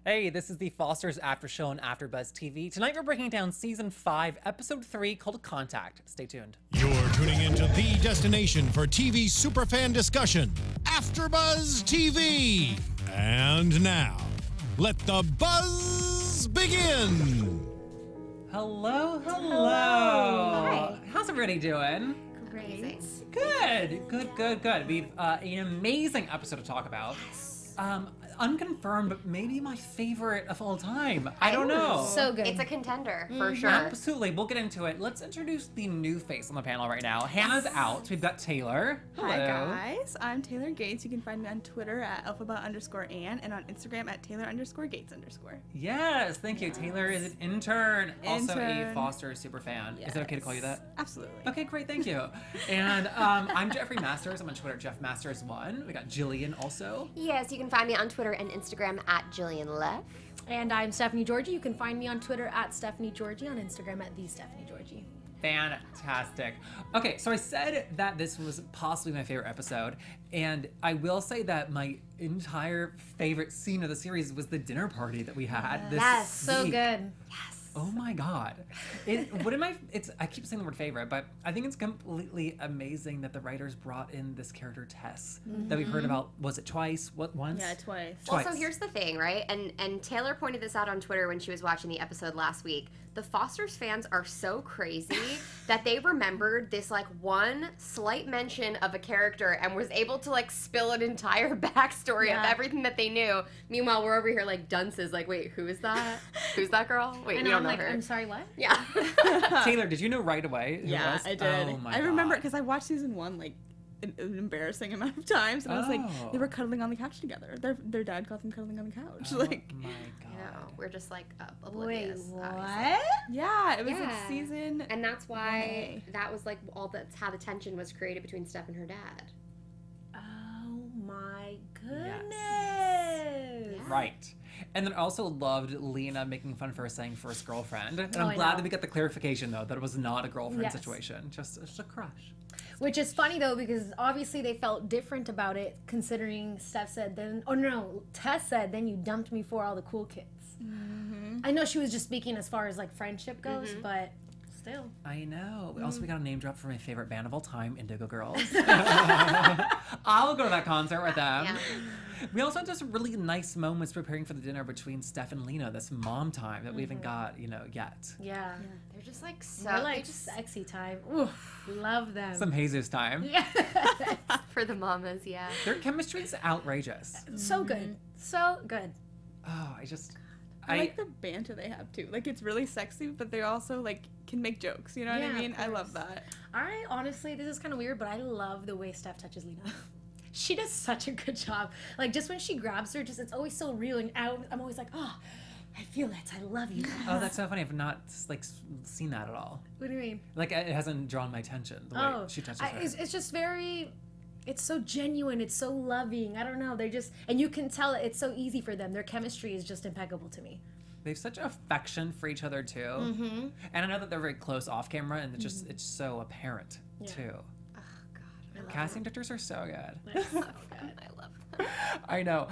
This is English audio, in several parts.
Hey, this is the Foster's After Show on AfterBuzz TV. Tonight we're breaking down Season 5, Episode 3, called Contact. Stay tuned. You're tuning into the destination for TV superfan discussion, AfterBuzz TV. And now, let the buzz begin. Hello. Hi. How's everybody doing? Great. Good. We've an amazing episode to talk about. Unconfirmed, but maybe my favorite of all time. I don't know. So good. It's a contender, for sure. Absolutely. We'll get into it. Let's introduce the new face on the panel right now. Hannah's out. We've got Taylor. Hello. Hi guys, I'm Taylor Gates. You can find me on Twitter at alphabet_Ann and on Instagram at Taylor_Gates_. Yes, thank you. Taylor is an intern, also a Foster superfan. Yes. Is it okay to call you that? Absolutely. Okay, great, thank you. And I'm Jeffrey Masters. I'm on Twitter, JeffMasters1. We got Jillian also. Yes, you can find me on Twitter and Instagram at Jillian Leff. And I'm Stephanie Giorgi. You can find me on Twitter at Stephanie Giorgi, on Instagram at TheStephanieGiorgi. Fantastic. Okay, so I said that this was possibly my favorite episode, and I will say that my entire favorite scene of the series was the dinner party that we had this Yes, So week. good. Oh my god. I keep saying the word favorite, but I think it's completely amazing that the writers brought in this character Tess that we've heard about, was it twice? Once? Yeah, twice. Well, so here's the thing, right? And Taylor pointed this out on Twitter when she was watching the episode last week. The Foster's fans are so crazy that they remembered this like one slight mention of a character and was able to like spill an entire backstory of everything that they knew. Meanwhile, we're over here like dunces, like, wait, who is that? Who's that girl? Wait, And we don't I'm know like, her. I'm sorry, what? Yeah. Taylor, did you know right away who it Yeah, was? I did. Oh my I remember God. because I watched season 1 like an embarrassing amount of times, and I was like, they were cuddling on the couch together. Their dad caught them cuddling on the couch. Oh like, my god. No, we're just like Wait, oblivious. what? obviously. yeah, it was Yeah. like season. And that's why Yay. that was like that's how the tension was created between Steph and her dad. Oh my goodness. Yeah. Right. And then also loved Lena making fun of her saying first girlfriend. And Oh, I'm I glad know. that we got the clarification though, that it was not a girlfriend Yes. situation. Just a crush. Which is funny though, because obviously they felt different about it, considering Steph said Tess said, then you dumped me for all the cool kids. I know she was just speaking as far as like friendship goes, but still. I know. Also, we got a name drop for my favorite band of all time, Indigo Girls. I'll go to that concert with them. Yeah. We also had just really nice moments preparing for the dinner between Steph and Lena, this mom time that we haven't got, yet. Yeah. They're just like so They're like they just sexy time. Oof, love them. Some Jesus time. Yeah. for the mamas, yeah. Their chemistry is outrageous. So good. So good. Oh, I like the banter they have too. Like, it's really sexy, but they also like can make jokes. You know what Yeah, I mean? of I love course. that. I honestly, this is kind of weird, but I love the way Steph touches Lena. She does such a good job. Like, just when she grabs her, it's always so real. And I'm always like, oh, I feel it. I love you. Oh, that's so funny. I've not seen that at all. What do you mean? Like, it hasn't drawn my attention the way she touches her. It's just very, it's so genuine. It's so loving. I don't know. They're just, and you can tell it's so easy for them. Their chemistry is just impeccable to me. They have such affection for each other too, and I know that they're very close off camera, and it's so apparent too. Oh god. Casting directors are so good. I love them. I know.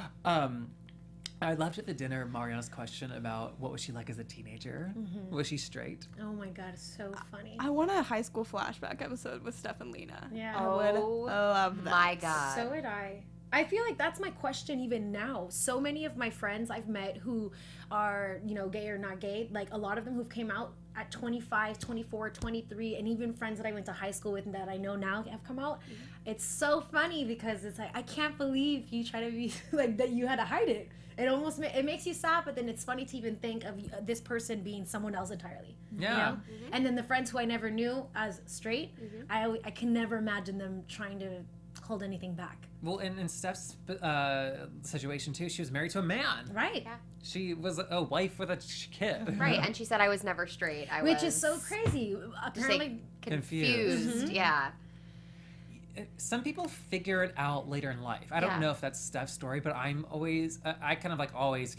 I loved at the dinner Mariana's question about what was she like as a teenager. Was she straight? Oh my god, it's so funny. I want a high school flashback episode with Steph and Lena. Yeah. I would love that. My god. So would I. I feel like that's my question even now. So many of my friends I've met who are, gay or not gay, like a lot of them who've came out at 25, 24, 23, and even friends that I went to high school with and that I know now have come out. It's so funny because it's like, I can't believe you try to be like that, you had to hide it. It makes you sad, but then it's funny to even think of this person being someone else entirely. Yeah. And then the friends who I never knew as straight, I can never imagine them trying to hold anything back. Well, in Steph's situation too, she was married to a man. Right. Yeah. She was a wife with a kid. Right, and she said I was never straight. Which is so crazy. Just Apparently, like confused. Yeah. Some people figure it out later in life. I don't know if that's Steph's story, but I'm always, I kind of like always,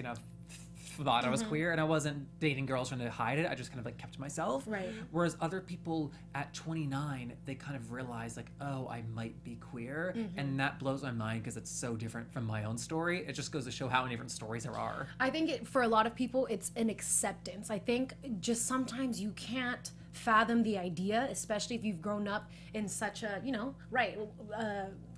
thought I was queer, and I wasn't dating girls trying to hide it. I just kind of like kept to myself. Right. Whereas other people at 29, they kind of realize like, oh, I might be queer, and that blows my mind because it's so different from my own story. It just goes to show how many different stories there are. I think for a lot of people, it's an acceptance. I think just sometimes you can't fathom the idea, especially if you've grown up in such a,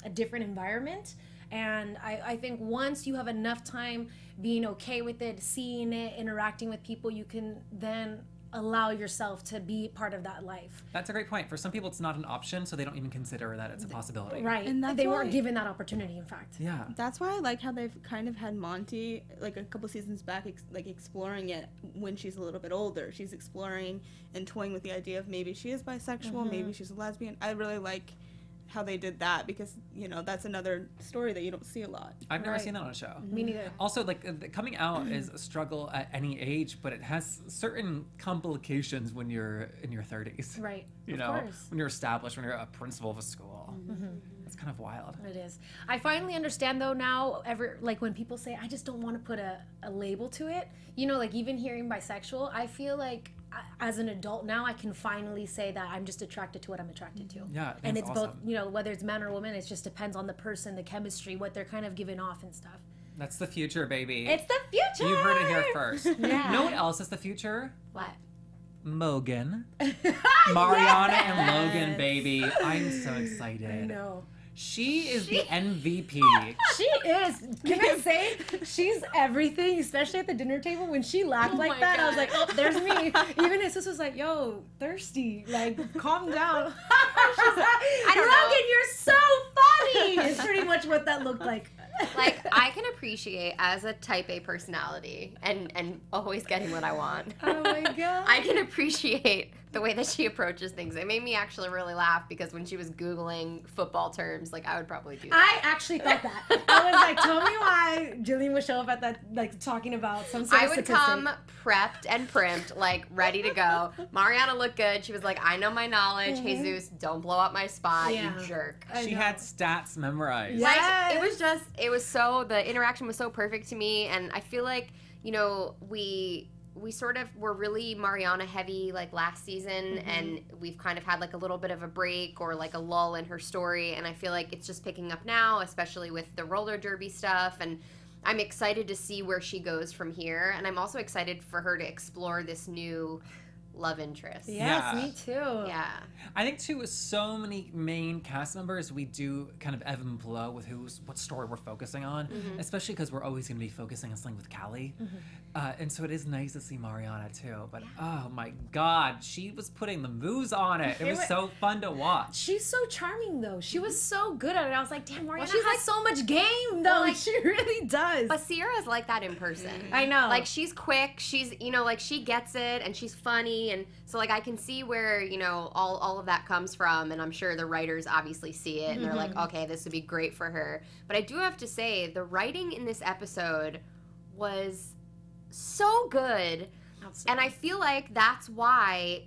a different environment. And I think once you have enough time being okay with it, seeing it, interacting with people, you can then allow yourself to be part of that life. That's a great point. For some people, it's not an option, so they don't even consider that it's a possibility. Right. And that's they why- weren't given that opportunity, in fact. Yeah. That's why I like how they've kind of had Monty, like a couple seasons back, exploring it when she's a little bit older. She's exploring and toying with the idea of maybe she is bisexual, maybe she's a lesbian. I really like how they did that because, that's another story that you don't see a lot. I've never seen that on a show. Me neither. Also, like, coming out is a struggle at any age, but it has certain complications when you're in your 30s. Right. You know, when you're established, when you're a principal of a school. It's kind of wild. It is. I finally understand though now, when people say, I just don't want to put a label to it, even hearing bisexual, I feel like as an adult now, I can finally say that I'm just attracted to what I'm attracted to. Yeah, and it's awesome. both, whether it's man or woman, it just depends on the person, the chemistry, what they're kind of giving off and stuff. That's the future, baby. It's the future! You heard it here first. Yeah. You know what else is the future? What? Mogan. Mariana and Logan, baby. I'm so excited. I know. She is the MVP. She is. Can I say, she's everything, especially at the dinner table. When she laughed like that, I was like, oh, there's me. Even his sister was like, yo, thirsty. Like, calm down. She's like, Logan, you're so funny. It's pretty much what that looked like. Like, I can appreciate as a type A personality and always getting what I want. Oh my God. I can appreciate the way that she approaches things. It made me actually really laugh because when she was Googling football terms, like, I would probably do that. I actually thought that. I was like, tell me why Jillian would show up at that, like, talking about some sort of I would statistic. come prepped and primed, like, ready to go. Mariana looked good. She was like, I know my knowledge. Jesus, don't blow up my spot, you jerk. She had stats memorized. Yeah. Like, the interaction was so perfect to me, and I feel like, we sort of were really Mariana heavy like last season, and we've kind of had like a little bit of a break or like a lull in her story, and I feel like it's just picking up now, especially with the roller derby stuff, and I'm excited to see where she goes from here, and I'm also excited for her to explore this new love interest. Yes, Yeah. me too. Yeah. I think too, with so many main cast members, we do kind of ebb and flow with what story we're focusing on, especially because we're always going to be focusing on something with Callie. And so it is nice to see Mariana too. But oh my God, she was putting the moves on it. It was so fun to watch. She's so charming though. She was so good at it. I was like, damn, Mariana she's has like- so much game though. like- she really does. But Sierra's like that in person. I know. Like, she's quick, she's, like, she gets it, and she's funny, and so, like, I can see where, all of that comes from, and I'm sure the writers obviously see it, and they're like, okay, this would be great for her. But I do have to say, the writing in this episode was so good, and I feel like that's why,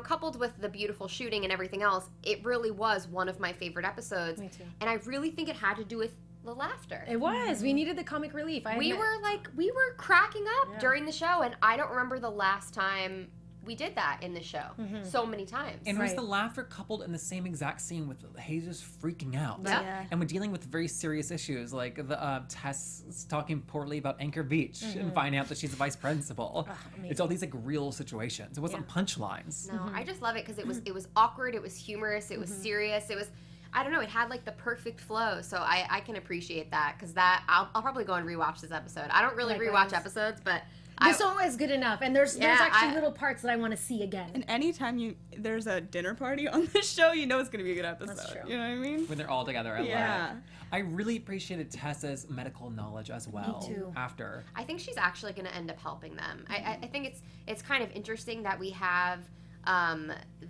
coupled with the beautiful shooting and everything else, it really was one of my favorite episodes. Me too. And I really think it had to do with the laughter. It was. We needed the comic relief. We were cracking up during the show, and I don't remember the last time we did that in the show so many times. And it was the laughter coupled in the same exact scene with Jesus freaking out. Yep. Yeah. And we're dealing with very serious issues, like the Tess talking poorly about Anchor Beach and finding out that she's a vice principal. It's all these like real situations. It wasn't punchlines. No, I just love it because it was awkward, it was humorous, it was serious, it was, I don't know, it had like the perfect flow. So I can appreciate that because I'll probably go and rewatch this episode. I don't really rewatch episodes, but this one is good enough, and there's actually little parts that I want to see again. And anytime there's a dinner party on this show, you know it's going to be a good episode. That's true. You know what I mean? When they're all together, I love Yeah. it. I really appreciated Tessa's medical knowledge as well. Me too. After. I think she's actually going to end up helping them. I think it's kind of interesting that we have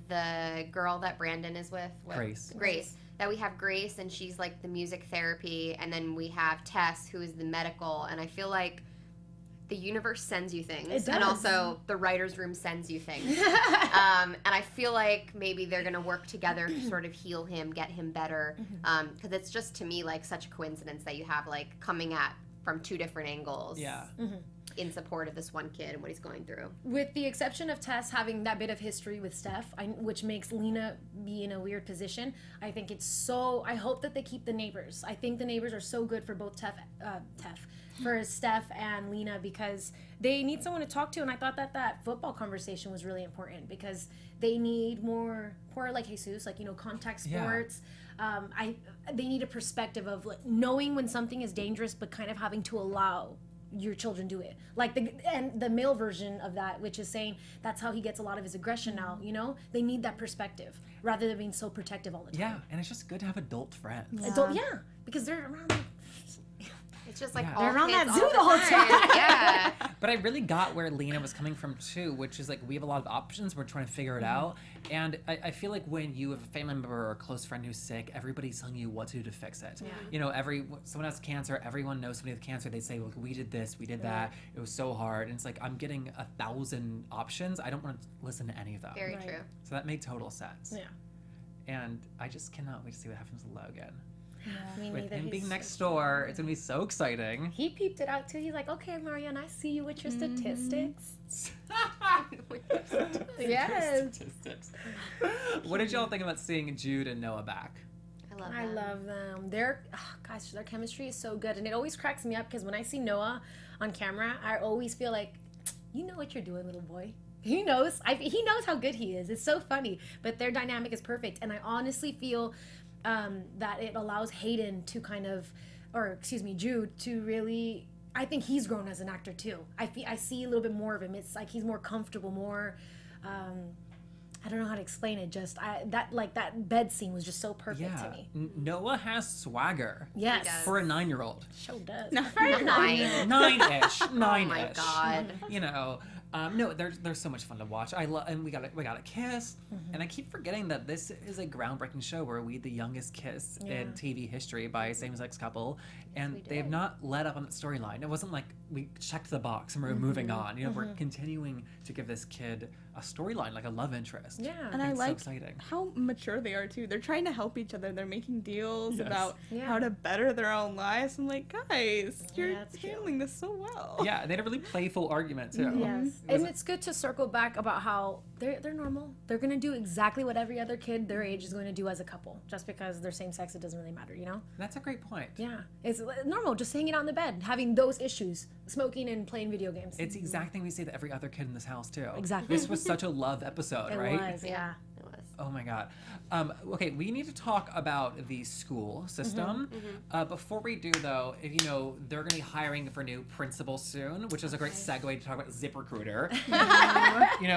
the girl that Brandon is with. Grace. That we have Grace, and she's like the music therapy, and then we have Tess, who is the medical, and I feel like the universe sends you things. It does. And also the writer's room sends you things. And I feel like maybe they're going to work together to sort of heal him, get him better. Because it's just, to me, like such a coincidence that you have like coming at from two different angles. Yeah. in support of this one kid and what he's going through. With the exception of Tess having that bit of history with Steph, which makes Lena be in a weird position, I think it's so... I hope that they keep the neighbors. I think the neighbors are so good for both for Steph and Lena, because they need someone to talk to, and I thought that football conversation was really important, because they need more like Jesus, like, contact sports. They need a perspective of like knowing when something is dangerous, but kind of having to allow your children do it, like the male version of that, which is saying that's how he gets a lot of his aggression out. They need that perspective rather than being so protective all the time. Yeah, and it's just good to have adult friends. Because they're around. It's just like they're around that zoo all the whole time. Yeah. But I really got where Lena was coming from too, which is like we have a lot of options. We're trying to figure it out, and I feel like when you have a family member or a close friend who's sick, everybody's telling you what to do to fix it. Yeah. Someone has cancer, everyone knows somebody with cancer. They say, "Look, we did this, we did that. It was so hard." And it's like I'm getting 1,000 options. I don't want to listen to any of them. Very true. So that made total sense. Yeah. And I just cannot wait to see what happens with Logan. Me With neither. him being He's next so door, it's gonna be so exciting. He peeped it out too. He's like, "Okay, Marianne, I see you with your statistics." Yes. Statistics. What did y'all think about seeing Jude and Noah back? I love them. Their chemistry is so good, and it always cracks me up because when I see Noah on camera, I always feel like, you know what you're doing, little boy. He knows. He knows how good he is. It's so funny, but their dynamic is perfect, and I honestly feel that it allows Hayden to Jude to really. I think he's grown as an actor too. I see a little bit more of him. It's like he's more comfortable, more. I don't know how to explain it. Just that bed scene was just so perfect to me. Noah has swagger. Yes, for a 9-year-old. Show does. Nine-ish. Oh my God. No, they're so much fun to watch. And we got a kiss, and I keep forgetting that this is a groundbreaking show where we had the youngest kiss in TV history by a same-sex couple, and they have not let up on that storyline. It wasn't like we checked the box and we're moving on. We're continuing to give this kid a storyline, like a love interest. Yeah, and I like so exciting. how mature they are too. They're trying to help each other. They're making deals about how to better their own lives. I'm like, guys, you're handling this so well. Yeah, they had a really playful argument too. Yes, and it's good to circle back about how they're normal. They're gonna do exactly what every other kid their age is going to do as a couple. Just because they're same sex, it doesn't really matter, That's a great point. Yeah, it's normal, just hanging out in the bed, having those issues, smoking and playing video games. It's the exact thing we say to every other kid in this house too. Exactly. This was such a love episode, right? It was, yeah. It was. Oh my God. Okay, we need to talk about the school system. Before we do, though, if they're going to be hiring for new principals soon, which is a great segue to talk about ZipRecruiter.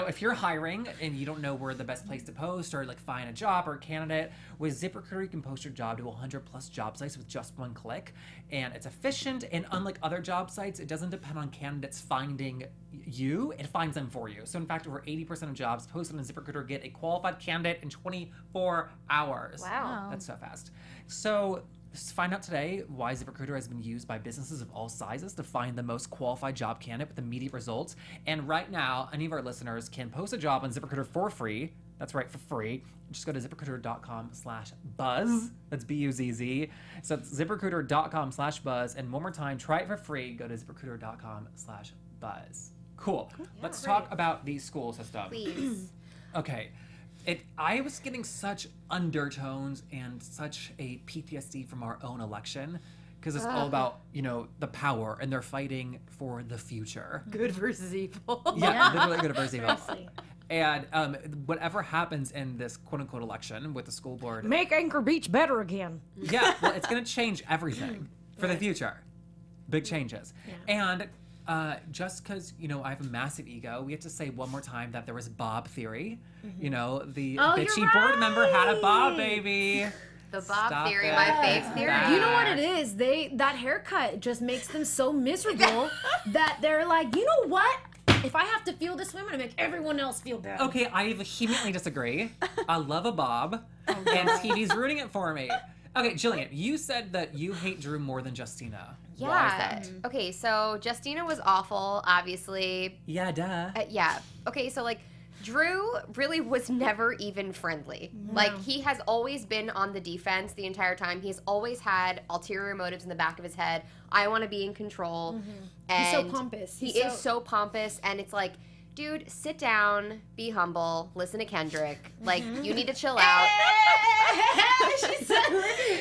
If you're hiring and you don't know where the best place to post or like find a job or a candidate, with ZipRecruiter you can post your job to 100+ job sites with just one click, and it's efficient. And unlike other job sites, it doesn't depend on candidates finding you; it finds them for you. So in fact, over 80% of jobs posted on ZipRecruiter get a qualified candidate in 24 hours. Wow. That's so fast. So find out today why ZipRecruiter has been used by businesses of all sizes to find the most qualified job candidate with immediate results. And right now, any of our listeners can post a job on ZipRecruiter for free. That's right, for free. Just go to ZipRecruiter.com/buzz. That's BUZZ. So it's ZipRecruiter.com/buzz. And one more time, try it for free. Go to ZipRecruiter.com/buzz. Cool. Let's talk about the school system. Please. Okay. I was getting such undertones and such a PTSD from our own election, because it's all about, the power, and they're fighting for the future. Good versus evil. Yeah, literally good versus evil. Seriously. And whatever happens in this quote-unquote election with the school board... Make Anchor Beach better again. Yeah, well, it's going to change everything for the future. Big changes. Yeah. And just because, I have a massive ego, we have to say one more time that there was Bob theory. The bitchy board member had a Bob baby. The Bob Stop theory, it. my fave theory. You know what it is? That haircut just makes them so miserable that they're like, you know what? If I have to feel this way, I'm gonna make everyone else feel bad. Okay, I vehemently disagree. I love a Bob, and TV's ruining it for me. Okay, Jillian, you said that you hate Drew more than Justina. Yeah. Why is that? Okay, so Justina was awful, obviously. Yeah, duh. Yeah. Okay, so Drew really was never even friendly. No. Like, he has always been on the defense the entire time. He's always had ulterior motives in the back of his head. I want to be in control. And He's so pompous. He is so pompous, and it's like, dude, sit down, be humble, listen to Kendrick. Like, you need to chill out. She said,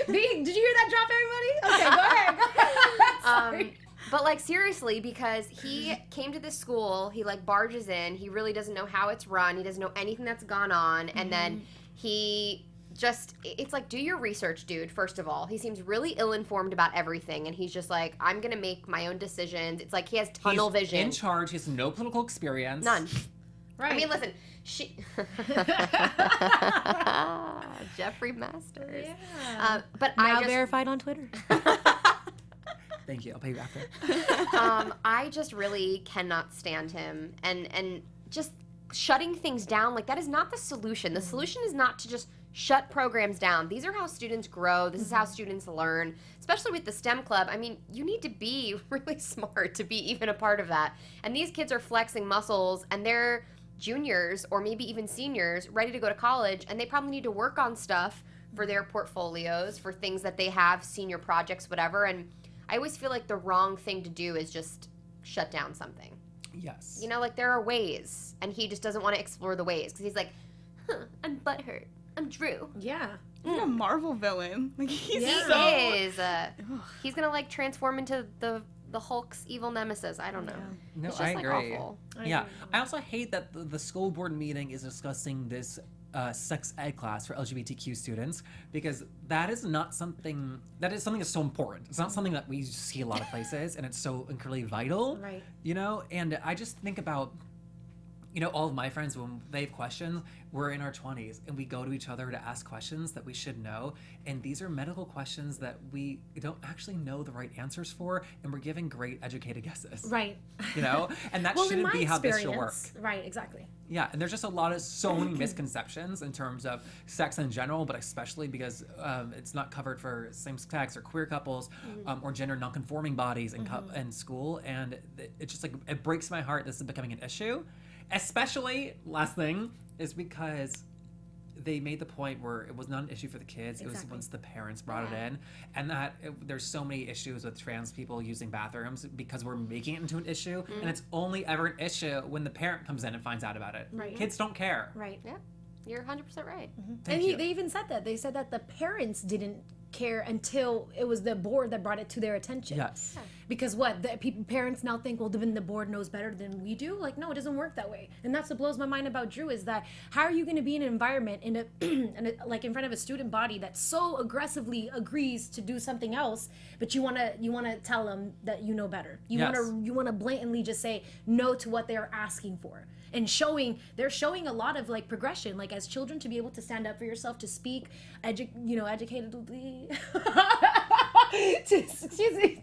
did you hear that drop, everybody? Okay, go ahead. Sorry. But, like, seriously, because he came to this school, he, like, barges in, he really doesn't know how it's run, he doesn't know anything that's gone on, and then he just, it's like, do your research, dude, first of all. He seems really ill-informed about everything, and he's just like, I'm gonna make my own decisions. It's like he has tunnel vision. In charge, he has no political experience. None. Right. I mean, listen, Jeffrey Masters. Yeah. But Now I just... verified on Twitter. Thank you. I'll pay you after. I just really cannot stand him, and just shutting things down, like, that is not the solution. The solution is not to just shut programs down. These are how students grow. This is how students learn, especially with the STEM club. I mean, you need to be really smart to be even a part of that. And these kids are flexing muscles, and they're juniors or maybe even seniors ready to go to college, and they probably need to work on stuff for their portfolios, for things that they have, senior projects, whatever. And I always feel like the wrong thing to do is just shut down something. Yes. You know, like, there are ways, and he just doesn't want to explore the ways, because he's like, I'm butthurt. I'm Drew. Yeah. He's a Marvel villain. Like, he's Yeah. so... He is. He's going to, like, transform into the Hulk's evil nemesis. I don't know. No, It's just, I like, agree. awful. Yeah. I also hate that the school board meeting is discussing this sex ed class for LGBTQ students, because that is something that's so important. It's not something that we see a lot of places, and it's so incredibly vital. Right. You know, and I just think about, you know, all of my friends, when they have questions, we're in our 20s and we go to each other to ask questions that we should know. And these are medical questions that we don't actually know the right answers for, and we're giving great educated guesses. Right. You know? And that Well, in shouldn't my be how this should work. experience- Right, exactly. Yeah, and there's just so many misconceptions in terms of sex in general, but especially because it's not covered for same-sex or queer couples or gender non-conforming bodies in school. And it's just like, it breaks my heart this is becoming an issue. Especially, last thing, is because they made the point where it was not an issue for the kids. It was once the parents brought it in. And that there's so many issues with trans people using bathrooms because we're making it into an issue. And it's only ever an issue when the parent comes in and finds out about it. Right. Kids don't care. Right. Yeah. You're 100% right. Thank And you. they even said that. They said that the parents didn't care until it was the board that brought it to their attention. Yes. Because parents now think, well, then the board knows better than we do. Like, no, it doesn't work that way. And that's what blows my mind about Drew, is that how are you going to be in an environment like in front of a student body that so aggressively agrees to do something else, but you want to tell them that you know better. You want to blatantly just say no to what they're asking for. And they're showing a lot of, like, progression, like, as children, to be able to stand up for yourself, to speak, educatedly. Excuse me.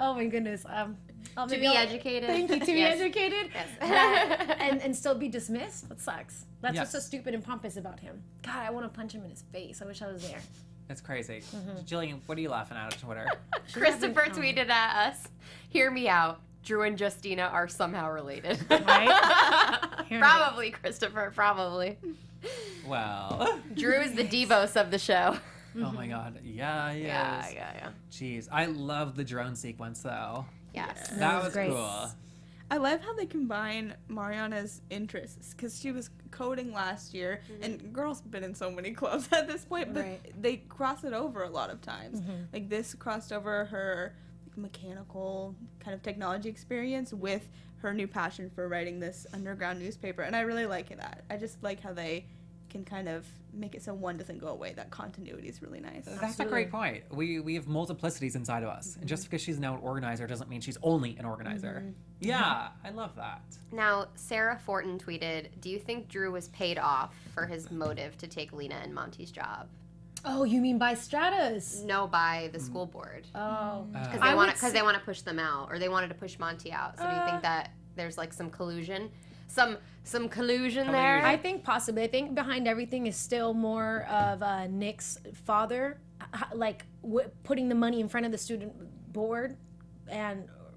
Oh my goodness. To be educated. Thank you. To be educated. Yes. And still be dismissed. That sucks. That's Yes. what's so stupid and pompous about him. God, I want to punch him in his face. I wish I was there. It's crazy. Jillian, what are you laughing at on Twitter? Christopher tweeted at us, hear me out. Drew and Justina are somehow related. Right? Probably, Christopher, probably. Well. Drew is the Devos of the show. Oh my god. Yeah, he is. Yeah. Jeez. I love the drone sequence, though. Yes. That was great. cool. I love how they combine Mariana's interests, because she was coding last year, and girl's been in so many clubs at this point, but they cross it over a lot of times. Like, this crossed over her mechanical kind of technology experience with her new passion for writing this underground newspaper, and I really like that. I just like how they can kind of make it so one doesn't go away. That continuity is really nice. That's a great point. We have multiplicities inside of us, and just because she's now an organizer doesn't mean she's only an organizer. Yeah, I love that. Now, Sarah Fortin tweeted, do you think Drew was paid off for his motive to take Lena and Monty's job? Oh, you mean by Stratus? No, by the school board. Oh. Because they want to push them out, or they wanted to push Monty out. So do you think that there's, like, some collusion? Some collusion there? I think possibly. I think behind everything is still more of Nick's father, like putting the money in front of the student board,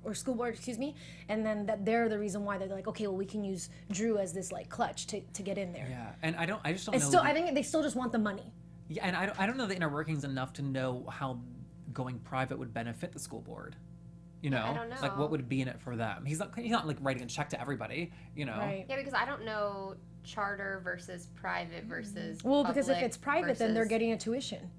or school board, excuse me, and then that they're the reason why they're like, okay, well, we can use Drew as this like clutch to get in there. Yeah, and I just don't It's know. still, I think they still just want the money. Yeah, and I don't know the inner workings enough to know how going private would benefit the school board. You know, I don't know. like what would be in it for them. He's not like writing a check to everybody. You know, Right. Yeah, because I don't know charter versus private versus Well, because if public it's private, then they're versus- getting a tuition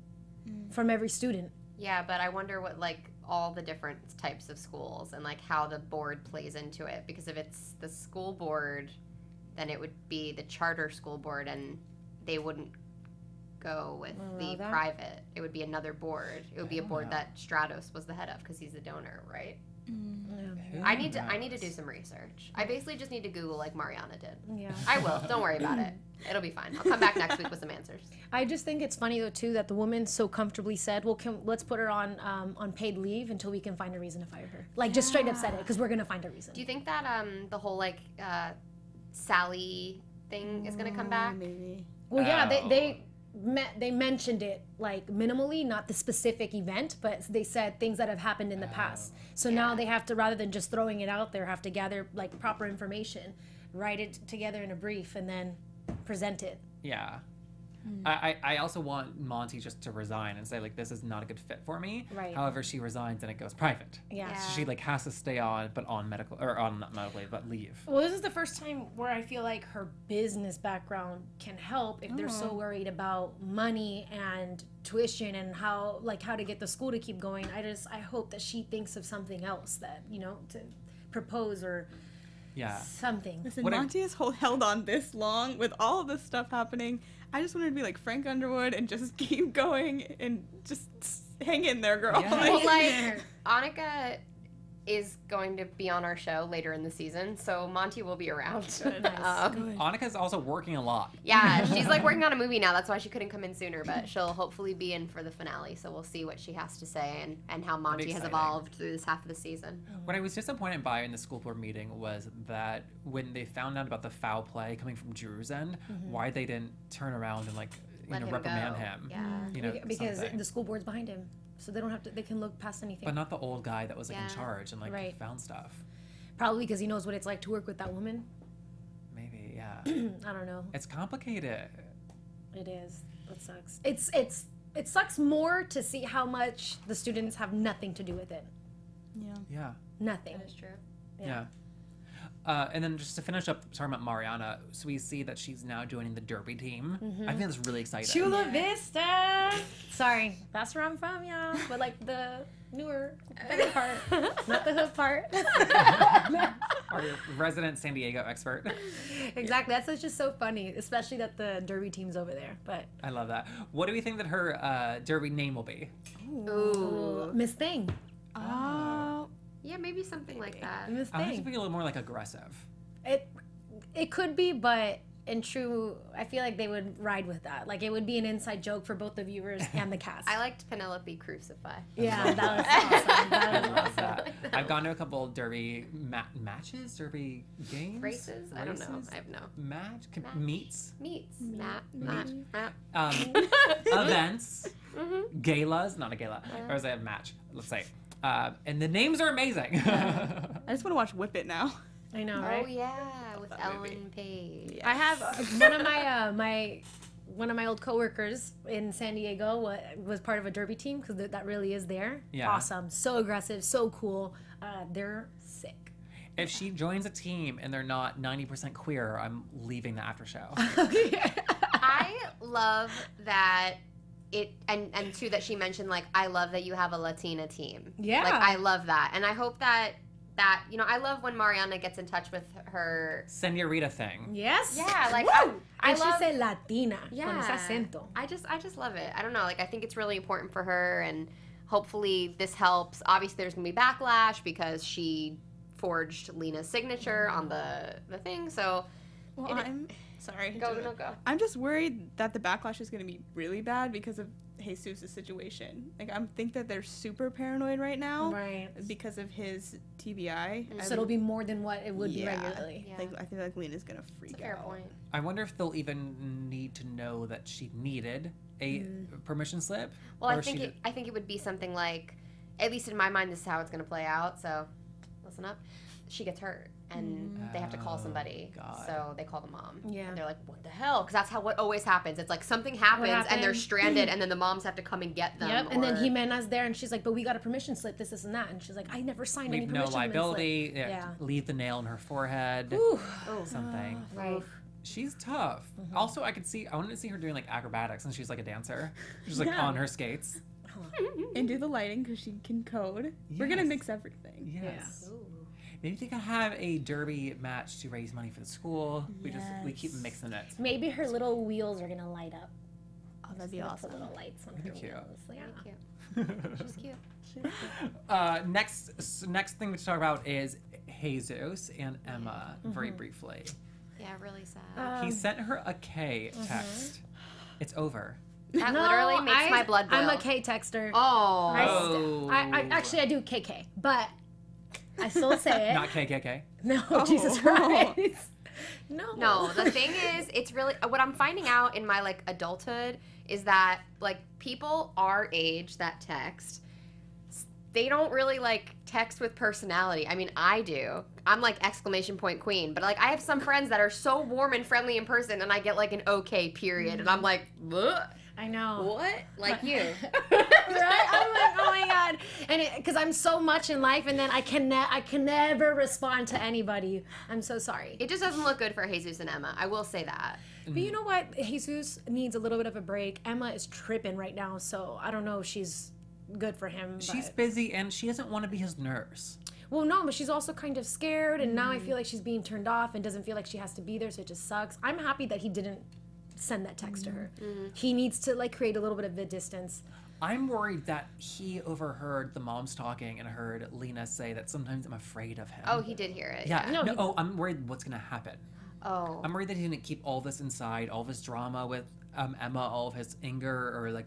from every student. Yeah, but I wonder what like all the different types of schools and like how the board plays into it. Because if it's the school board, then it would be the charter school board, and they wouldn't go with the that? private. It would be another board. It would be a board know. that Stratos was the head of because he's the donor, right? Who I need to knows? do some research. I basically just need to Google like Mariana did. Yeah. I will. Don't worry about it. It'll be fine. I'll come back next week with some answers. I just think it's funny though too that the woman so comfortably said, "Well, let's put her on paid leave until we can find a reason to fire her." Like just straight up said it because we're gonna find a reason. Do you think that the whole like Sally thing is gonna come back? Maybe. Well, yeah, Oh. they mentioned it like minimally, not the specific event, but they said things that have happened in the past. So now they have to, rather than just throwing it out there, have to gather like proper information, write it together in a brief, and then present it. Yeah. I also want Monty just to resign and say like this is not a good fit for me. Right. However, she resigns and it goes private. Yeah. So she like has to stay on, but on medical or on not medical leave, but leave. Well, this is the first time where I feel like her business background can help if they're so worried about money and tuition and how to get the school to keep going. I hope that she thinks of something else that, to propose or Yeah. something. Listen, What I- Monty has held on this long with all of this stuff happening. I just wanted to be like Frank Underwood and just keep going and just hang in there, girl. Yeah. Well, like Annika is going to be on our show later in the season, so Monty will be around. Good. Um, Annika's also working a lot. yeah, she's like working on a movie now. That's why she couldn't come in sooner, but she'll hopefully be in for the finale. So we'll see what she has to say and how Monty has exciting. evolved through this half of the season. What I was disappointed by in the school board meeting was that when they found out about the foul play coming from Drew's end, why they didn't turn around and like Let him reprimand go. him. Yeah. You know, Because something. the school board's behind him, so they don't have to. They can look past anything. But not the old guy that was like Yeah. in charge and like Right. found stuff. Probably because he knows what it's like to work with that woman. Maybe, yeah. I don't know. It's complicated. It is. It sucks. It sucks more to see how much the students have nothing to do with it. Yeah. Yeah. Nothing. That is true. Yeah. And then just to finish up talking about Mariana, so we see that she's now joining the Derby team. I think that's really exciting. Chula Vista. Sorry, that's where I'm from, y'all. But like the newer, better part, not the hood part. Our resident San Diego expert. Exactly. That's just so funny, especially that the Derby team's over there. But I love that. What do we think that her Derby name will be? Ooh. Miss Thing. Oh. Yeah, maybe something like that. Miss I want it to Thing. be a little more like aggressive. It could be, but in true, I feel like they would ride with that. Like it would be an inside joke for both the viewers and the cast. I liked Penelope Crucify. Yeah, that was awesome. I That was love awesome. that. I've gone to a couple Derby matches, Derby games, Races? I don't know. Races? I have no. Meets, Meats. Meat. Map. events, galas, not a gala, or was it a match? Let's say, and the names are amazing. I just want to watch Whip It now. I know, Oh right? yeah, with that Ellen movie. Page. I have one of my one of my old coworkers in San Diego was part of a Derby team because that really is there. Yeah. Awesome, so aggressive, so cool. They're sick. If she joins a team and they're not 90% queer, I'm leaving the after show. I love that it and too that she mentioned like I love that you have a Latina team. Yeah. Like I love that. And I hope that I love when Mariana gets in touch with her. Senorita thing. Yes. Yeah, like Woo! I And she love said Latina yeah. con ese acento. I just love it. I don't know, like I think it's really important for her and hopefully this helps. Obviously there's gonna be backlash because she forged Lena's signature on the thing. So Well, I'm sorry. go. I'm just worried that the backlash is going to be really bad because of Jesus' situation. Like, I think that they're super paranoid right now Right. because of his TBI. So it'll be more than what it would be Yeah. regularly. Yeah. Like, I think like Lena's going to freak It's a fair out. point. I wonder if they'll even need to know that she needed a permission slip. Well, or I if she think it would be something like, at least in my mind, this is how it's going to play out. So listen up. She gets hurt, and they have to call somebody. God. So they call the mom. Yeah. And they're like, what the hell? Because that's how what always happens. It's like something happens, and they're stranded, and then the moms have to come and get them. Yep. And then Jimena's there, and she's like, but we got a permission slip, this and that. And she's like, I never signed any Leave permission no liability. slip. Yeah. Leave the nail in her forehead. Ooh. Something. Right. She's tough. Also, I wanted to see her doing like acrobatics, and she's like a dancer. She's like on her skates. And do the lighting because she can code. We're gonna mix everything. Yes. Maybe they could have a derby match to raise money for the school. We keep mixing it. Maybe her little wheels are gonna light up. Oh, that'd be Put awesome. little lights on her Cute. wheels. Yeah. She's cute. Next thing we talk about is Jesus and Emma, very briefly. Yeah, really sad. He sent her a K text. It's over. That literally makes my blood boil. I'm a K texter. Oh. I actually I do KK, but I still say it. Not KKK. No, Jesus Christ. No, the thing is, it's really what I'm finding out in my like adulthood is that like people our age that text, they don't really like text with personality. I mean, I do. I'm like exclamation point queen, but like I have some friends that are so warm and friendly in person, and I get like an okay period, and I'm like, ugh. I know. What? Like you. Right? I'm like, oh my God. And because I'm so much in life, and then I can never respond to anybody. I'm so sorry. It just doesn't look good for Jesus and Emma. I will say that. But you know what? Jesus needs a little bit of a break. Emma is tripping right now, so I don't know if she's good for him. She's but... busy, and she doesn't want to be his nurse. Well, no, but she's also kind of scared, and now I feel like she's being turned off and doesn't feel like she has to be there, so it just sucks. I'm happy that he didn't send that text to her. He needs to like create a little bit of a distance. I'm worried that he overheard the moms talking and heard Lena say that sometimes I'm afraid of him. Oh, he did hear it. Yeah. No, I'm worried what's going to happen. Oh. I'm worried that he didn't keep all this inside, all of his drama with Emma, all of his anger or like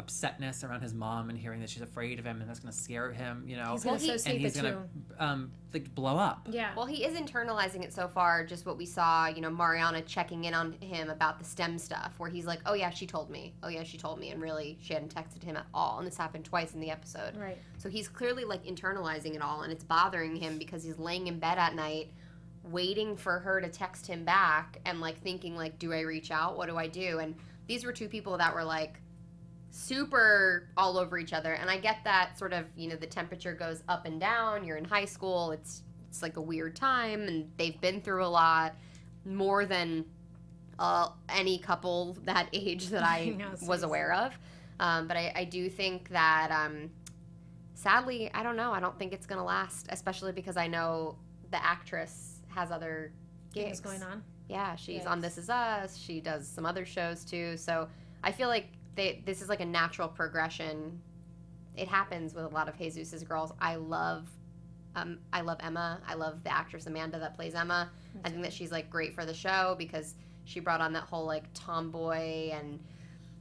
upsetness around his mom and hearing that she's afraid of him and that's going to scare him, you know. He's gonna associate and he's the going to like blow up. Yeah. Well, he is internalizing it so far. Just what we saw, you know, Mariana checking in on him about the STEM stuff, where he's like, "Oh yeah, she told me. Oh yeah, she told me," and really, she hadn't texted him at all. And this happened twice in the episode. Right. So he's clearly like internalizing it all, and it's bothering him because he's laying in bed at night, waiting for her to text him back, and like thinking like, "Do I reach out? What do I do?" And these were two people that were like super all over each other, and I get that sort of, you know, the temperature goes up and down. You're in high school, it's like a weird time, and they've been through a lot more than any couple that age that I was aware of, but I do think that sadly, I don't know, I don't think it's gonna last, especially because I know the actress has other gigs going on. Yeah, she's on This Is Us, she does some other shows too, so I feel like this is like a natural progression. It happens with a lot of Jesus's girls. I love Emma. I love the actress Amanda that plays Emma. I think that she's like great for the show because she brought on that whole like tomboy, and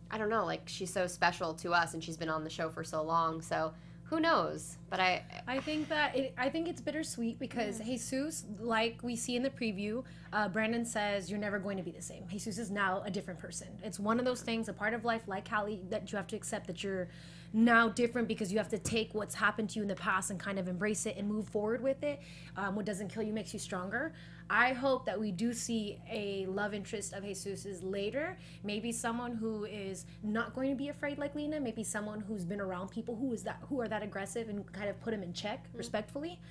I don't know, like she's so special to us, and she's been on the show for so long. So who knows? But I think that I think it's bittersweet because Jesus, like we see in the preview, Brandon says you're never going to be the same. Jesus is now a different person. It's one of those things, a part of life, like Callie, that you have to accept that you're now different because you have to take what's happened to you in the past and kind of embrace it and move forward with it. What doesn't kill you makes you stronger. I hope that we do see a love interest of Jesus's later. Maybe someone who is not going to be afraid like Lena. Maybe someone who's been around people who are that aggressive and kind of put him in check respectfully,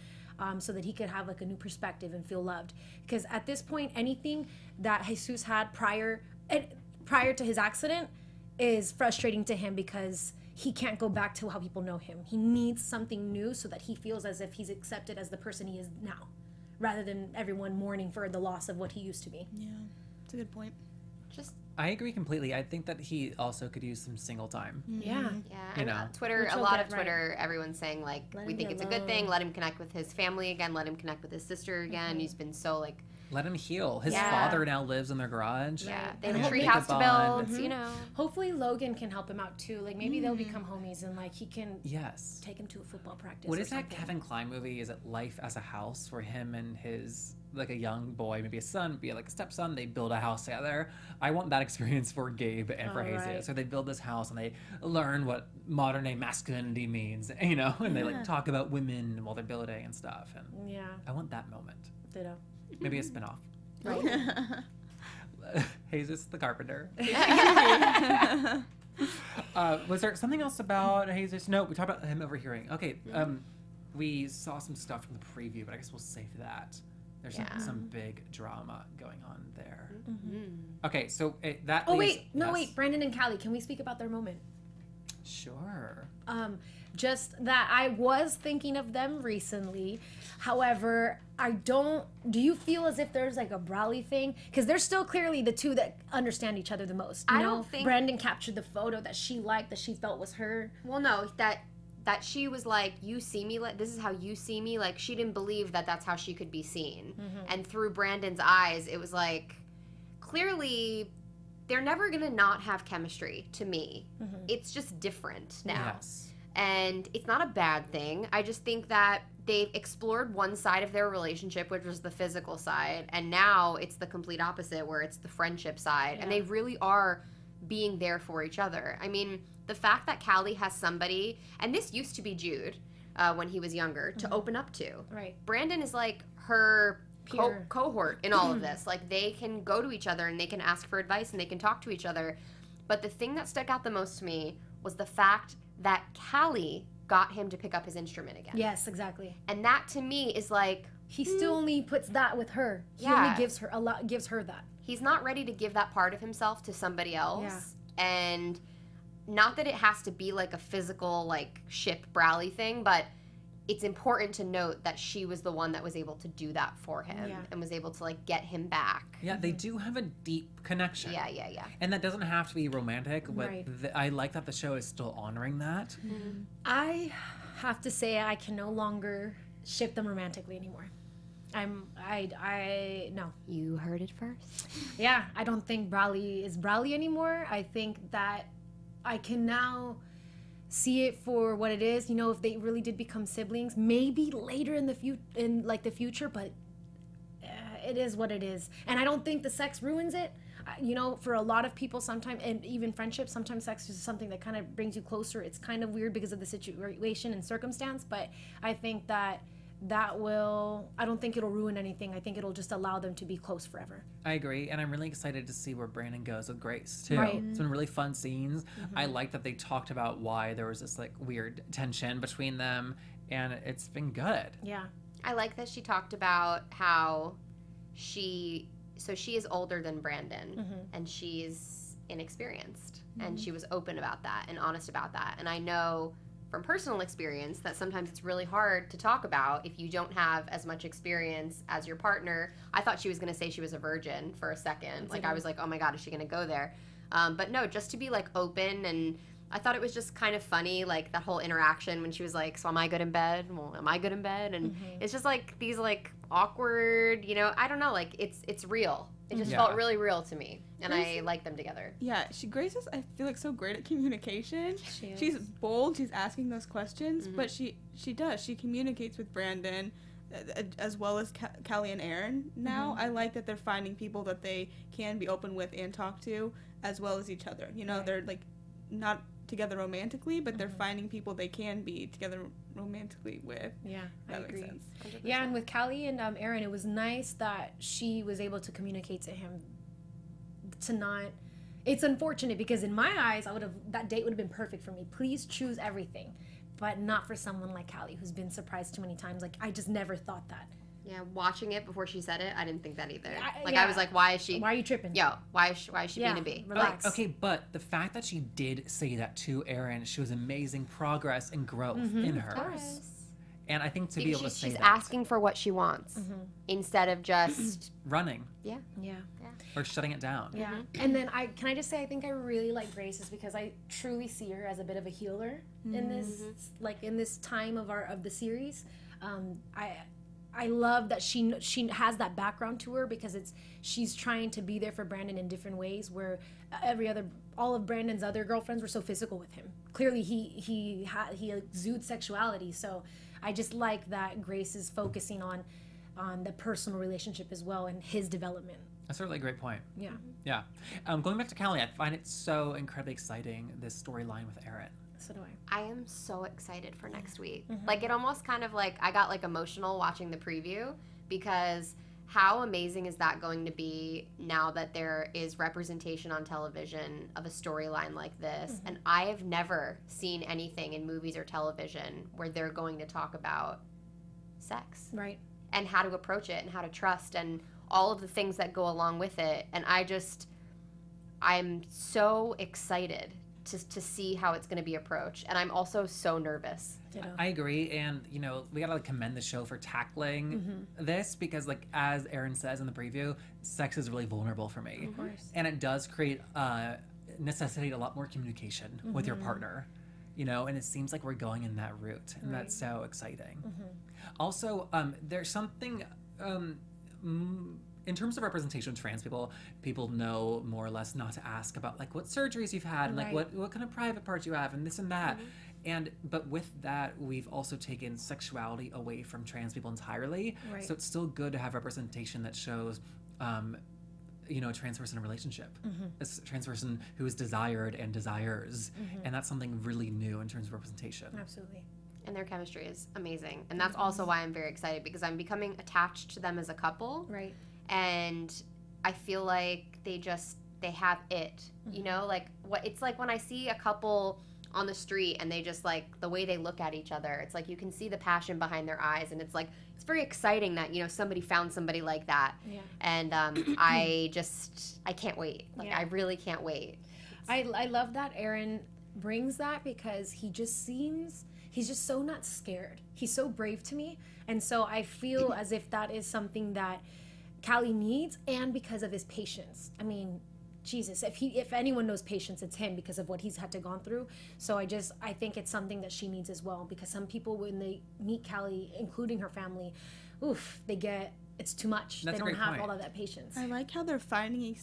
so that he could have like a new perspective and feel loved. Because at this point, anything that Jesus had prior to his accident is frustrating to him because he can't go back to how people know him. He needs something new so that he feels as if he's accepted as the person he is now, rather than everyone mourning for the loss of what he used to be. Yeah, it's a good point. I agree completely. I think that he also could use some single time. Yeah. Yeah, You and know. Twitter, Which a he'll lot get of Twitter, everyone's saying like, Let we him think be it's a good thing. alone. Let him connect with his family again. Let him connect with his sister again. He's been so like, Let him heal. His Yeah. father now lives in their garage. yeah, they And have a hopefully- tree house to bond. build, you know. Hopefully Logan can help him out too. Like maybe they'll become homies and like he can Yes. take him to a football practice. What or is that something. Kevin Kline movie? Is it Life as a House, where him and his like a young boy, maybe a son, be like a stepson, they build a house together. I want that experience for Gabe and for Jesus. Right. So they build this house and they learn what modern day masculinity means, you know, and they like talk about women while they're building and stuff. And Yeah. I want that moment. Ditto. Maybe a spinoff. Right. Jesus the carpenter. Was there something else about Jesus? No, we talked about him overhearing. Okay, we saw some stuff from the preview, but I guess we'll save that. There's some big drama going on there. Okay, so that. Oh leaves- wait, no yes. wait, Brandon and Callie, can we speak about their moment? Sure. Just that I was thinking of them recently. However, do you feel as if there's like a Brawley thing? Because they're still clearly the two that understand each other the most. You I know? don't think- Brandon captured the photo that she liked, that she felt was her. Well, no, that she was like, you see me, like, this is how you see me. Like, she didn't believe that that's how she could be seen. And through Brandon's eyes, it was like, clearly, they're never gonna not have chemistry to me. It's just different now. Yes. And it's not a bad thing. I just think that they've explored one side of their relationship, which was the physical side, and now it's the complete opposite, where it's the friendship side. And they really are being there for each other. I mean, the fact that Callie has somebody, and this used to be Jude when he was younger, to open up to. Right. Brandon is like her Peer. cohort in all of this. Like, they can go to each other and they can ask for advice and they can talk to each other. But the thing that stuck out the most to me was the fact that Callie got him to pick up his instrument again. Yes, exactly. And that to me is like, He still only puts that with her. He only gives her that. he's not ready to give that part of himself to somebody else. Yeah. And not that it has to be like a physical, like, ship Brawley thing, but it's important to note that she was the one that was able to do that for him and was able to, like, get him back. Yeah, they do have a deep connection. Yeah. And that doesn't have to be romantic, but Right. I like that the show is still honoring that. I have to say I can no longer ship them romantically anymore. No. You heard it first. Yeah, I don't think Brawley is Brawley anymore. I think that I can now see it for what it is. You know, if they really did become siblings, maybe later in the future, but it is what it is. And I don't think the sex ruins it. You know, for a lot of people, sometimes, and even friendships, sometimes sex is something that kind of brings you closer. It's kind of weird because of the situation and circumstance, but I think that I don't think it'll ruin anything. I think it'll just allow them to be close forever. I agree, and I'm really excited to see where Brandon goes with Grace too. Right. It's been really fun scenes. I like that they talked about why there was this like weird tension between them, and it's been good. Yeah. I like that she talked about how she is older than Brandon, and she's inexperienced, and she was open about that and honest about that. And I know from personal experience that sometimes it's really hard to talk about if you don't have as much experience as your partner. I thought she was going to say she was a virgin for a second. Like, I was like, oh my God, is she going to go there? But no, just to be like open. And I thought it was just kind of funny, like that whole interaction when she was like, so am I good in bed? Well, am I good in bed? And it's just like these like awkward, you know, I don't know, like it's real. It just felt really real to me, and I like them together. Yeah, Grace is, I feel like, so great at communication. She's bold. She's asking those questions, but she communicates with Brandon as well as Callie and Aaron. Now I like that they're finding people that they can be open with and talk to, as well as each other. You know, they're like not together romantically, but they're finding people they can be together romantically with. Yeah, that I makes agree. sense. 100%. Yeah, and with Callie and Aaron, it was nice that she was able to communicate to him to not. It's unfortunate because in my eyes, that date would have been perfect for me. Please choose everything, but not for someone like Callie, who's been surprised too many times. Like, I just never thought that. Yeah, watching it before she said it, I didn't think that either. I I was like, why is she? Why are you tripping? Yo, why is she being a bee? Relax. Okay, but the fact that she did say that to Aaron shows amazing progress and growth in her. Of course. And I think to be able to say she's that. asking for what she wants instead of just Running Yeah. or shutting it down. Yeah. And then I just say I think I really like Grace is because I truly see her as a bit of a healer in this time of the series. I love that she has that background to her because she's trying to be there for Brandon in different ways where all of Brandon's other girlfriends were so physical with him. Clearly he exudes sexuality, so I just like that Grace is focusing on on the personal relationship as well and his development. That's a really great point. Yeah. Yeah. Going back to Callie, I find it so incredibly exciting, this storyline with Aaron. So do I. I am so excited for next week. Like, it almost kind of like, I got like emotional watching the preview, because how amazing is that going to be now that there is representation on television of a storyline like this? And I have never seen anything in movies or television where they're going to talk about sex. Right. And how to approach it and how to trust and all of the things that go along with it. And I'm so excited to see how it's going to be approached. And I'm also so nervous. I agree, and you know, we gotta commend the show for tackling this, because like as Aaron says in the preview, sex is really vulnerable for me. Of course. And it does necessitate a lot more communication with your partner, you know, and it seems like we're going in that route, and that's so exciting. Also, there's something in terms of representation of trans people know more or less not to ask about like what surgeries you've had and like what kind of private parts you have and this and that. But with that, we've also taken sexuality away from trans people entirely. Right. So it's still good to have representation that shows, you know, a trans person in a relationship, a trans person who is desired and desires, and that's something really new in terms of representation. Absolutely. And their chemistry is amazing. And that's also why I'm very excited, because I'm becoming attached to them as a couple. Right. And I feel like they have it, you know, like it's like when I see a couple on the street and they just like the way they look at each other, it's like you can see the passion behind their eyes, and it's like it's very exciting that, you know, somebody found somebody like that. Yeah. And I can't wait. Like I really can't wait. I love that Aaron brings that, because he's just so not scared. He's so brave to me, and so I feel as if that is something that Callie needs, and because of his patience. I mean, Jesus, if anyone knows patience, it's him, because of what he's had to gone through. So I think it's something that she needs as well, because some people, when they meet Callie, including her family, it's too much. That's they a don't great have point. all of that patience. I like how they're finding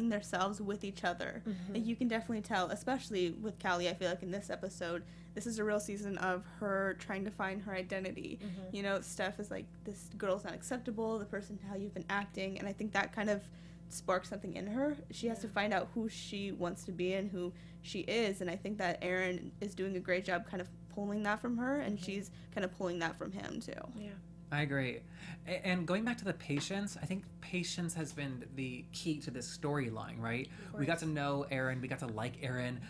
themselves with each other. Like, you can definitely tell, especially with Callie. I feel like in this episode, this is a real season of her trying to find her identity. You know, Steph is like, this girl's not acceptable, the person how you've been acting, and I think that kind of sparks something in her. She has to find out who she wants to be and who she is, and I think that Aaron is doing a great job kind of pulling that from her, and she's kind of pulling that from him too. Yeah. I agree. And going back to the patience, I think patience has been the key to this storyline, right? We got to know Aaron. We got to like Aaron.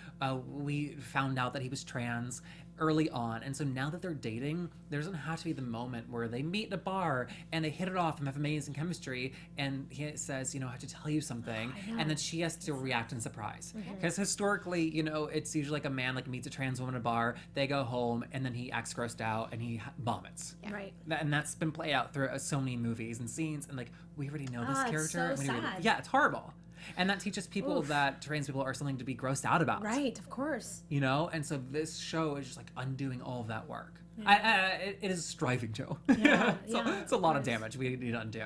We found out that he was trans early on. And so now that they're dating, there doesn't have to be the moment where they meet at a bar and they hit it off and have amazing chemistry. And he says, you know, I have to tell you something. And then she has to react in surprise. Because historically, you know, it's usually like a man like meets a trans woman at a bar, they go home, and then he acts grossed out and he vomits. Yeah. Right. And that's been played out through so many movies and scenes, and like we already know this It's character. so sad. Yeah, it's horrible, and that teaches people that trans people are something to be grossed out about. Right, of course. You know, and so this show is just like undoing all of that work. It is striving to. Yeah, It's a lot of damage we need to undo,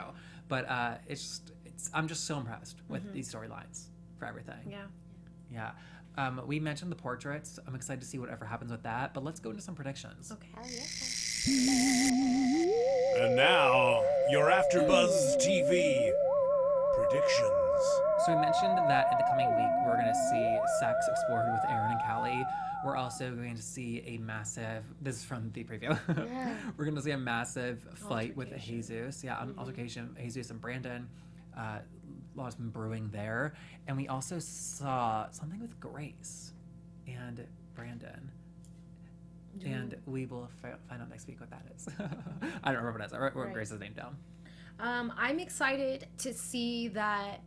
but I'm just so impressed with these storylines for everything. Yeah. We mentioned the portraits. I'm excited to see whatever happens with that, but let's go into some predictions. Okay. Hell yeah. And now, your AfterBuzz TV predictions. So we mentioned that in the coming week, we're going to see sex explored with Aaron and Callie. We're also going to see a massive, this is from the preview, we're going to see a massive fight with Jesus. Yeah, altercation, Jesus and Brandon. A lot has been brewing there. And we also saw something with Grace and Brandon. And we will find out next week what that is. I don't remember what it is. I wrote Grace's name down. I'm excited to see that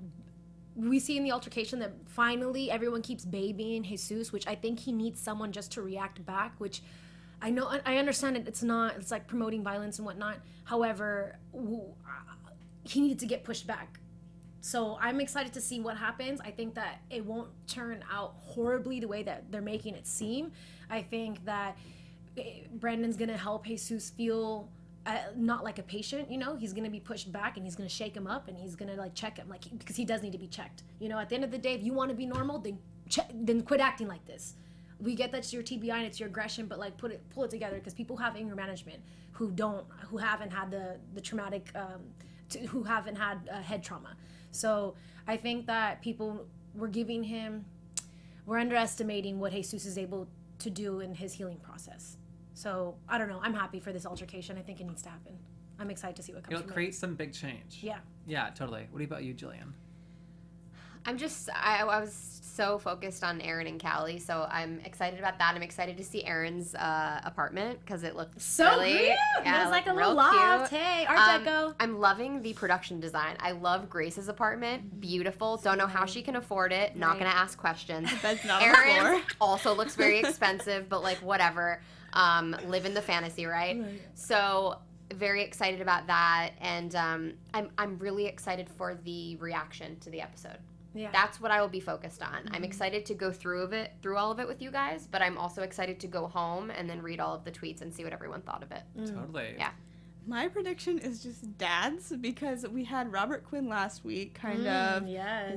we see in the altercation that finally everyone keeps babying Jesus, which I think he needs someone just to react back, which I understand it's like promoting violence and whatnot. However, he needed to get pushed back. So I'm excited to see what happens. I think that it won't turn out horribly the way that they're making it seem. I think that Brandon's going to help Jesus feel not like a patient, you know. He's going to be pushed back, and he's going to shake him up, and he's going to like check him, like, because he does need to be checked. You know, at the end of the day, if you want to be normal, then quit acting like this. we get that it's your TBI and it's your aggression, but like pull it together, because people have anger management who haven't had the traumatic, who haven't had head trauma. So I think that we're underestimating what Jesus is able to do in his healing process. So I don't know. I'm happy for this altercation. I think it needs to happen. I'm excited to see what comes. It'll create some big change. Yeah. Yeah, totally. What about you, Jillian? I was so focused on Aaron and Callie, so I'm excited about that. I'm excited to see Aaron's apartment because it looked so really, cute. Yeah, it was like a real little loft. cute. Hey, Art Deco. I'm loving the production design. I love Grace's apartment. Beautiful. Don't know how she can afford it. Not gonna ask questions. Bed's not on the floor. Aaron's also looks very expensive, but like whatever. Live in the fantasy, right? So very excited about that, and I'm really excited for the reaction to the episode. Yeah. That's what I will be focused on. I'm excited to go through all of it with you guys, but I'm also excited to go home and then read all of the tweets and see what everyone thought of it. Totally. Yeah. My prediction is just dads, because we had Robert Quinn last week kind of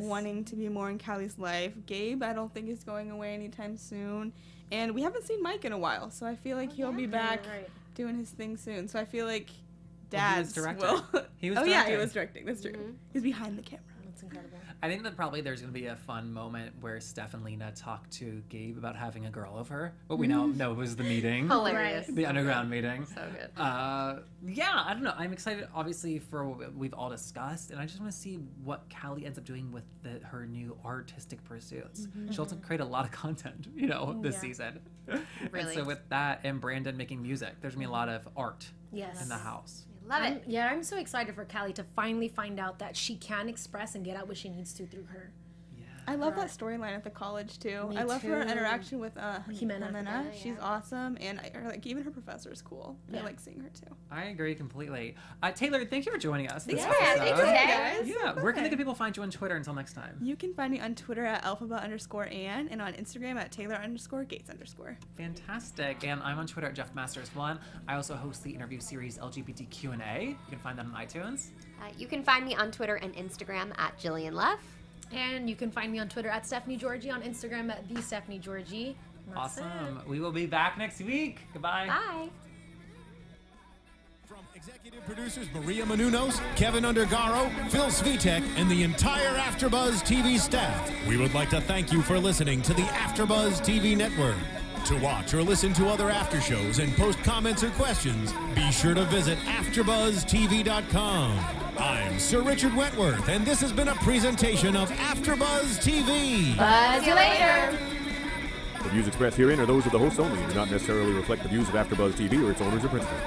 wanting to be more in Callie's life. Gabe, I don't think is going away anytime soon. And we haven't seen Mike in a while, so I feel like he'll be back doing his thing soon. So I feel like dads will. He was oh, directing. yeah, he was directing. That's true. He's behind the camera. That's incredible. I think that probably there's going to be a fun moment where Steph and Lena talk to Gabe about having a girl over. What we now know was the meeting. Hilarious. The underground meeting. So good. Yeah, I don't know. I'm excited, obviously, for what we've all discussed, and I just want to see what Callie ends up doing with her new artistic pursuits. She'll also create a lot of content, this season. Really. And so with that and Brandon making music, there's going to be a lot of art in the house. Love it. I'm so excited for Callie to finally find out that she can express and get out what she needs to through her. I love that storyline at the college too. Me I love her too. interaction with Jimena. She's yeah. awesome, and even her professor is cool. I like seeing her too. I agree completely. Taylor, thank you for joining us. This thanks, guys. Yeah, where can the people find you on Twitter until next time? You can find me on Twitter at alphaba_Ann and on Instagram at Taylor_Gates_. Fantastic. And I'm on Twitter at JeffMasters1. I also host the interview series LGBT Q&A. You can find that on iTunes. You can find me on Twitter and Instagram at Jillian Leff. And you can find me on Twitter at Stephanie Giorgi, on Instagram at the Stephanie Giorgi. Awesome. We will be back next week. Goodbye. Bye. From executive producers Maria Menounos, Kevin Undergaro, Phil Svitek, and the entire AfterBuzz TV staff, we would like to thank you for listening to the AfterBuzz TV network. To watch or listen to other after shows and post comments or questions, be sure to visit AfterBuzzTV.com. I'm Sir Richard Wentworth, and this has been a presentation of AfterBuzz TV. Buzz you later. The views expressed herein are those of the hosts only and do not necessarily reflect the views of AfterBuzz TV or its owners or principals.